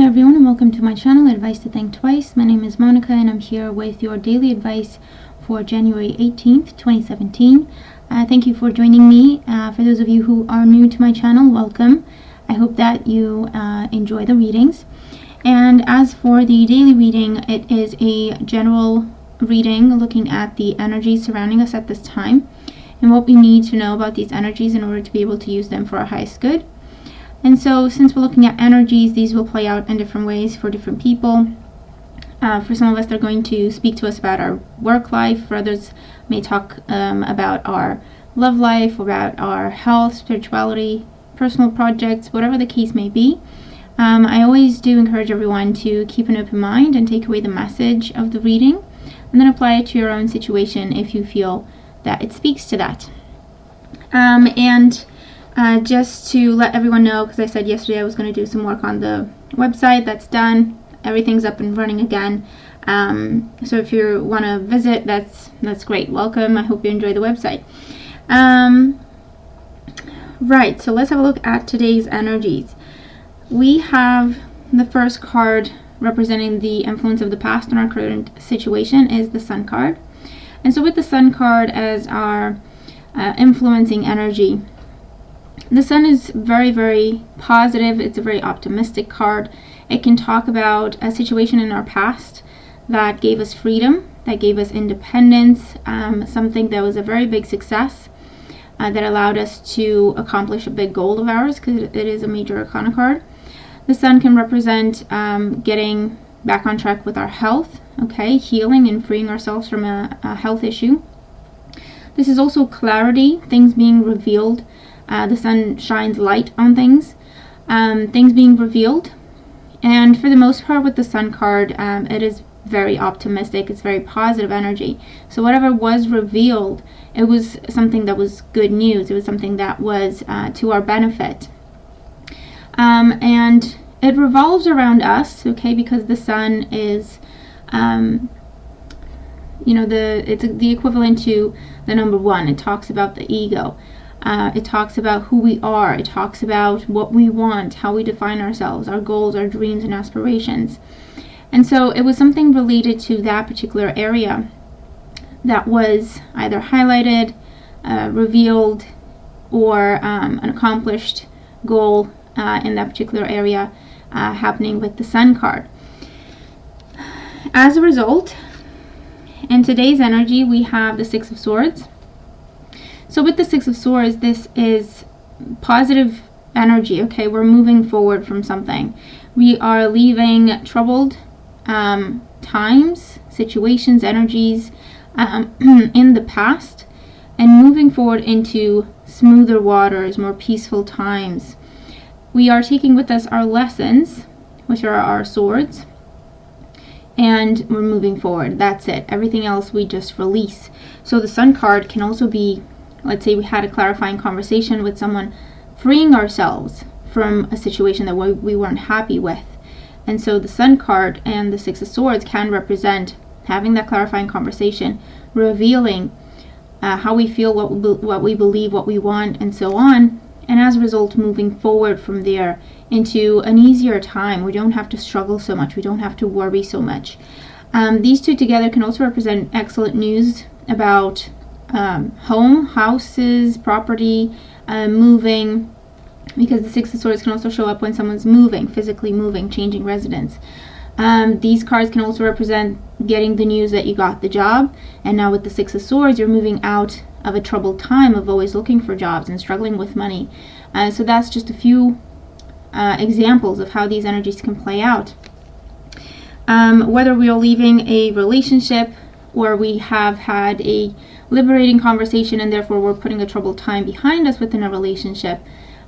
everyone, and welcome to my channel, Advice to Think Twice. My name is Monica, and I'm here with your daily advice for January 18th, 2017. Thank you for joining me. For those of you who are new to my channel, welcome. I hope that you enjoy the readings. And as for the daily reading, it is a general reading looking at the energies surrounding us at this time and what we need to know about these energies in order to be able to use them for our highest good. And so, since we're looking at energies, these will play out in different ways for different people. For some of us, they're going to speak to us about our work life. For others, may talk about our love life, about our health, spirituality, personal projects, whatever the case may be. I always do encourage everyone to keep an open mind and take away the message of the reading, and then apply it to your own situation if you feel that it speaks to that. Just to let everyone know, because I said yesterday I was going to do some work on the website, that's done. Everything's up and running again. So if you want to visit, that's great. Welcome. I hope you enjoy the website. Right, so let's have a look at today's energies. We have the first card representing the influence of the past on our current situation is the Sun card. And so with the Sun card as our influencing energy, the Sun is very, very positive. It's a very optimistic card. It can talk about a situation in our past that gave us freedom, that gave us independence, something that was a very big success, that allowed us to accomplish a big goal of ours, because it is a major arcana card. The Sun can represent getting back on track with our health, okay, healing and freeing ourselves from a health issue. This is also clarity, things being revealed. The Sun shines light on things, things being revealed. And for the most part with the Sun card, it is very optimistic. It's very positive energy. So whatever was revealed, it was something that was good news. It was something that was to our benefit. And it revolves around us, okay, because the Sun is, it's the equivalent to the number one. It talks about the ego. It talks about who we are. It talks about what we want, how we define ourselves, our goals, our dreams, and aspirations. And so it was something related to that particular area that was either highlighted, revealed, or an accomplished goal in that particular area happening with the Sun card. As a result, in today's energy, we have the Six of Swords. So with the Six of Swords, this is positive energy, okay? We're moving forward from something. We are leaving troubled times, situations, energies in the past, and moving forward into smoother waters, more peaceful times. We are taking with us our lessons, which are our swords, and we're moving forward. That's it. Everything else we just release. So the Sun card can also be, let's say we had a clarifying conversation with someone, freeing ourselves from a situation that we weren't happy with. And so the Sun card and the Six of Swords can represent having that clarifying conversation, revealing how we feel, what we believe, what we want, and so on. And as a result, moving forward from there into an easier time. We don't have to struggle so much. We don't have to worry so much. These two together can also represent excellent news about home, houses, property, moving, because the Six of Swords can also show up when someone's moving, physically moving, changing residence. These cards can also represent getting the news that you got the job, and now with the Six of Swords, you're moving out of a troubled time of always looking for jobs and struggling with money. So that's just a few examples of how these energies can play out. Whether we are leaving a relationship or we have had a liberating conversation and therefore we're putting a troubled time behind us within a relationship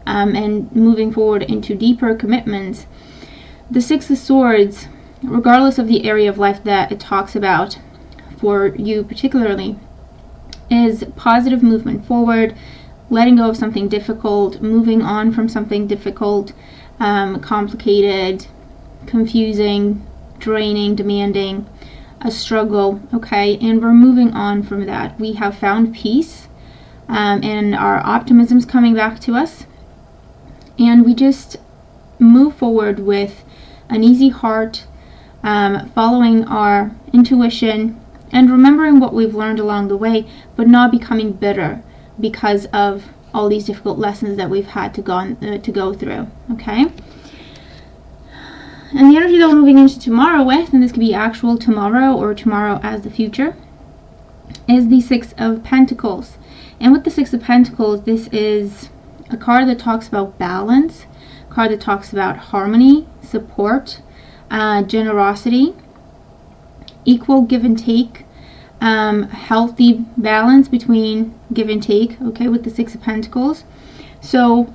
and moving forward into deeper commitments, the Six of Swords, regardless of the area of life that it talks about for you particularly, is positive movement forward, letting go of something difficult, moving on from something difficult, complicated, confusing, draining, demanding, a struggle, okay? And we're moving on from that. We have found peace, and our optimism's coming back to us, and we just move forward with an easy heart, following our intuition, and remembering what we've learned along the way, but not becoming bitter because of all these difficult lessons that we've had to go through. Okay. And the energy that we're moving into tomorrow with, and this could be actual tomorrow or tomorrow as the future, is the Six of Pentacles. And with the Six of Pentacles, this is a card that talks about balance, a card that talks about harmony, support, generosity, equal give and take, healthy balance between give and take, okay, with the Six of Pentacles. So,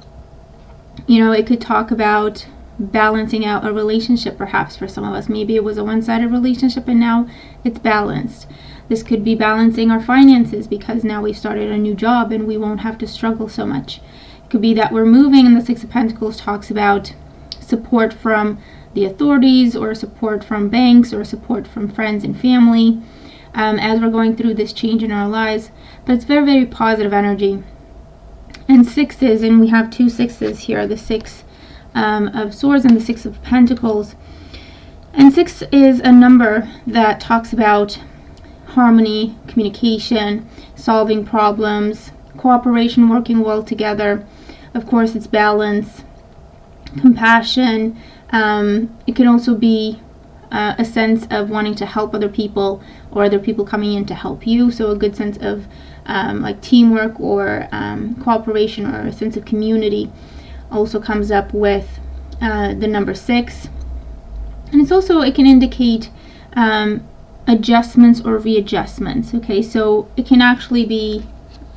it could talk about balancing out a relationship, perhaps for some of us. Maybe it was a one-sided relationship and now it's balanced. This could be balancing our finances because now we've started a new job and we won't have to struggle so much. It could be that we're moving, and the Six of Pentacles talks about support from the authorities, or support from banks, or support from friends and family, as we're going through this change in our lives. But it's very, very positive energy. And sixes, and we have two sixes here, the Six of Swords and the Six of Pentacles. And 6 is a number that talks about harmony, communication, solving problems, cooperation, working well together. Of course, it's balance, compassion. It can also be a sense of wanting to help other people, or other people coming in to help you. So a good sense of like teamwork, or cooperation, or a sense of community also comes up with the number 6. And it can indicate adjustments or readjustments. Okay, so it can actually be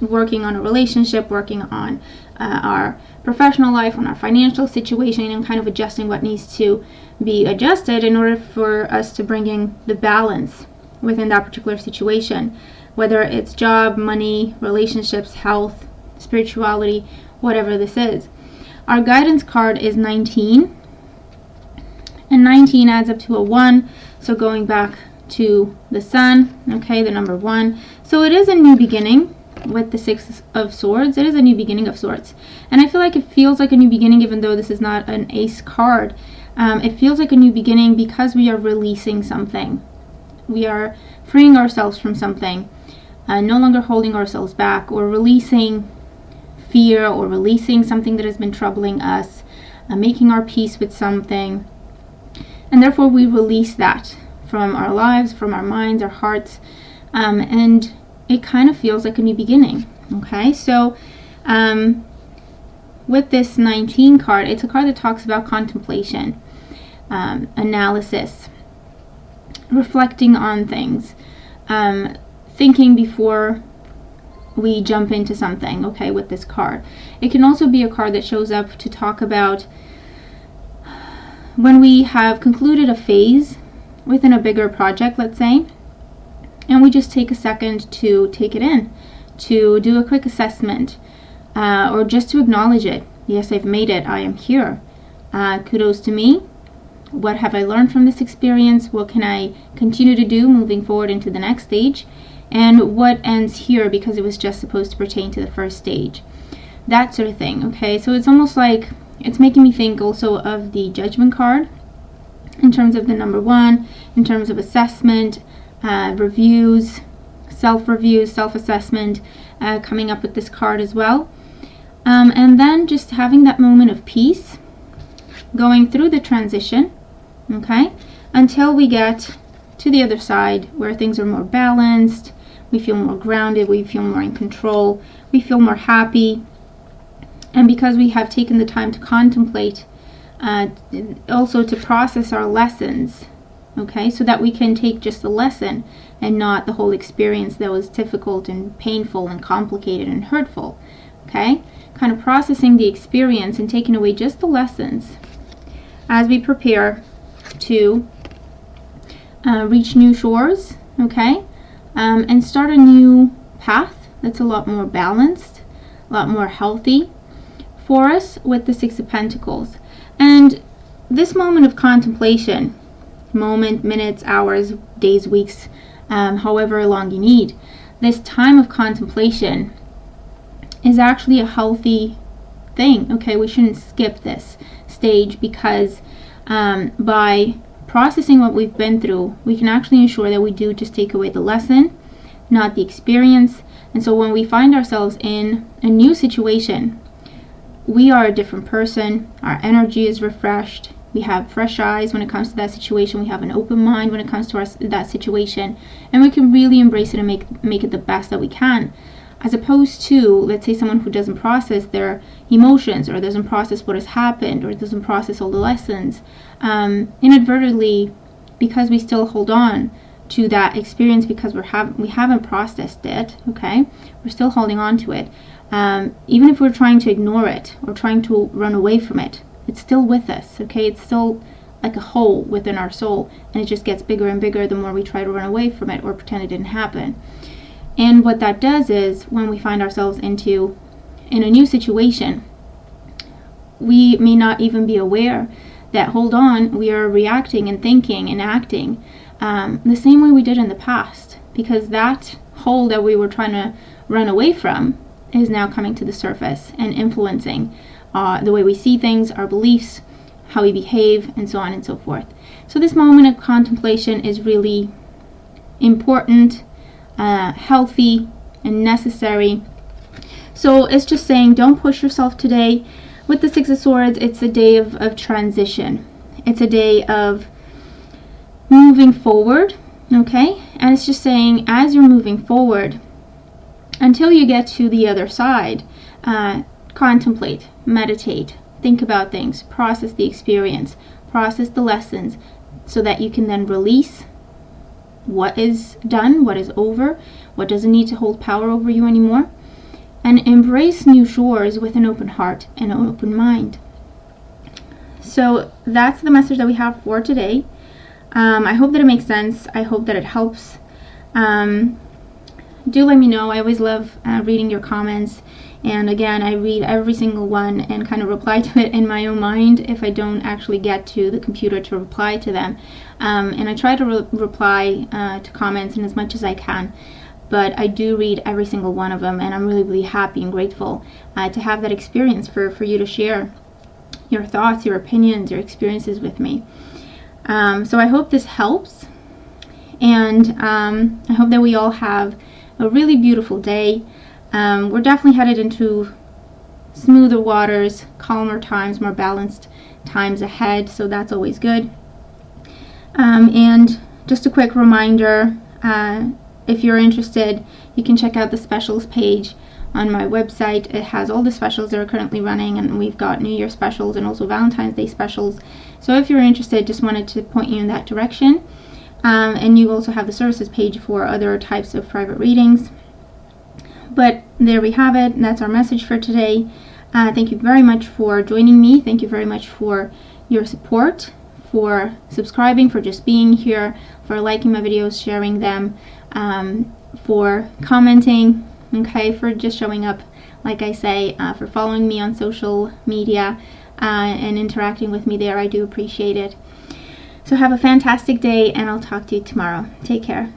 working on a relationship, working on our professional life, on our financial situation, and kind of adjusting what needs to be adjusted in order for us to bring in the balance within that particular situation, whether it's job, money, relationships, health, spirituality, whatever this is. Our guidance card is 19, and 19 adds up to a 1, so going back to the Sun, okay, the number 1. So it is a new beginning with the Six of Swords. It is a new beginning of sorts, and I feel like it feels like a new beginning, even though this is not an ace card. It feels like a new beginning because we are releasing something. We are freeing ourselves from something, no longer holding ourselves back, or releasing fear, or releasing something that has been troubling us, making our peace with something. And therefore we release that from our lives, from our minds, our hearts, and it kind of feels like a new beginning. Okay, so with this 19 card, it's a card that talks about contemplation, analysis, reflecting on things, thinking before we jump into something, okay, with this card. It can also be a card that shows up to talk about when we have concluded a phase within a bigger project, let's say, and we just take a second to take it in, to do a quick assessment, or just to acknowledge it. Yes, I've made it. I am here. Kudos to me. What have I learned from this experience? What can I continue to do moving forward into the next stage? And what ends here because it was just supposed to pertain to the first stage? That sort of thing, okay? So it's almost like it's making me think also of the Judgment card in terms of the number 1, in terms of assessment, reviews, self-reviews, self-assessment, coming up with this card as well. And then just having that moment of peace, going through the transition, okay, until we get to the other side where things are more balanced, we feel more grounded, we feel more in control, we feel more happy. And because we have taken the time to contemplate, also to process our lessons, okay, so that we can take just the lesson and not the whole experience that was difficult and painful and complicated and hurtful, okay, kind of processing the experience and taking away just the lessons as we prepare to reach new shores, okay, and start a new path that's a lot more balanced, a lot more healthy for us with the Six of Pentacles. And this moment of contemplation, moment, minutes, hours, days, weeks, however long you need, this time of contemplation is actually a healthy thing, okay? We shouldn't skip this stage because By processing what we've been through, we can actually ensure that we do just take away the lesson, not the experience. And so when we find ourselves in a new situation, we are a different person. Our energy is refreshed. We have fresh eyes when it comes to that situation. We have an open mind when it comes to that situation, and we can really embrace it and make it the best that we can, as opposed to, let's say, someone who doesn't process their emotions, or doesn't process what has happened, or doesn't process all the lessons, inadvertently, because we still hold on to that experience because we haven't processed it. Okay, we're still holding on to it. Even if we're trying to ignore it or trying to run away from it, it's still with us. Okay, it's still like a hole within our soul, and it just gets bigger and bigger the more we try to run away from it or pretend it didn't happen. And what that does is, when we find ourselves in a new situation, we may not even be aware that, hold on, we are reacting and thinking and acting the same way we did in the past, because that hole that we were trying to run away from is now coming to the surface and influencing the way we see things, our beliefs, how we behave, and so on and so forth. So this moment of contemplation is really important, healthy, and necessary. So it's just saying, don't push yourself today. With the Six of Swords, it's a day of transition. It's a day of moving forward, okay? And it's just saying, as you're moving forward, until you get to the other side, contemplate, meditate, think about things, process the experience, process the lessons, so that you can then release what is done, what is over, what doesn't need to hold power over you anymore, and embrace new shores with an open heart and an open mind. So that's the message that we have for today. I hope that it makes sense. I hope that it helps. Do let me know. I always love reading your comments. And again, I read every single one and kind of reply to it in my own mind if I don't actually get to the computer to reply to them. And I try to reply to comments in as much as I can. But I do read every single one of them, and I'm really, really happy and grateful to have that experience for you to share your thoughts, your opinions, your experiences with me. So I hope this helps, and I hope that we all have a really beautiful day. We're definitely headed into smoother waters, calmer times, more balanced times ahead, so that's always good. And just a quick reminder, if you're interested, you can check out the specials page on my website. It has all the specials that are currently running, and we've got New Year specials and also Valentine's Day specials. So if you're interested, just wanted to point you in that direction. And you also have the services page for other types of private readings. But there we have it. That's our message for today. Thank you very much for joining me. Thank you very much for your support, for subscribing, for just being here, for liking my videos, sharing them, for commenting, okay, for just showing up, like I say, for following me on social media and interacting with me there. I do appreciate it. So have a fantastic day, and I'll talk to you tomorrow. Take care.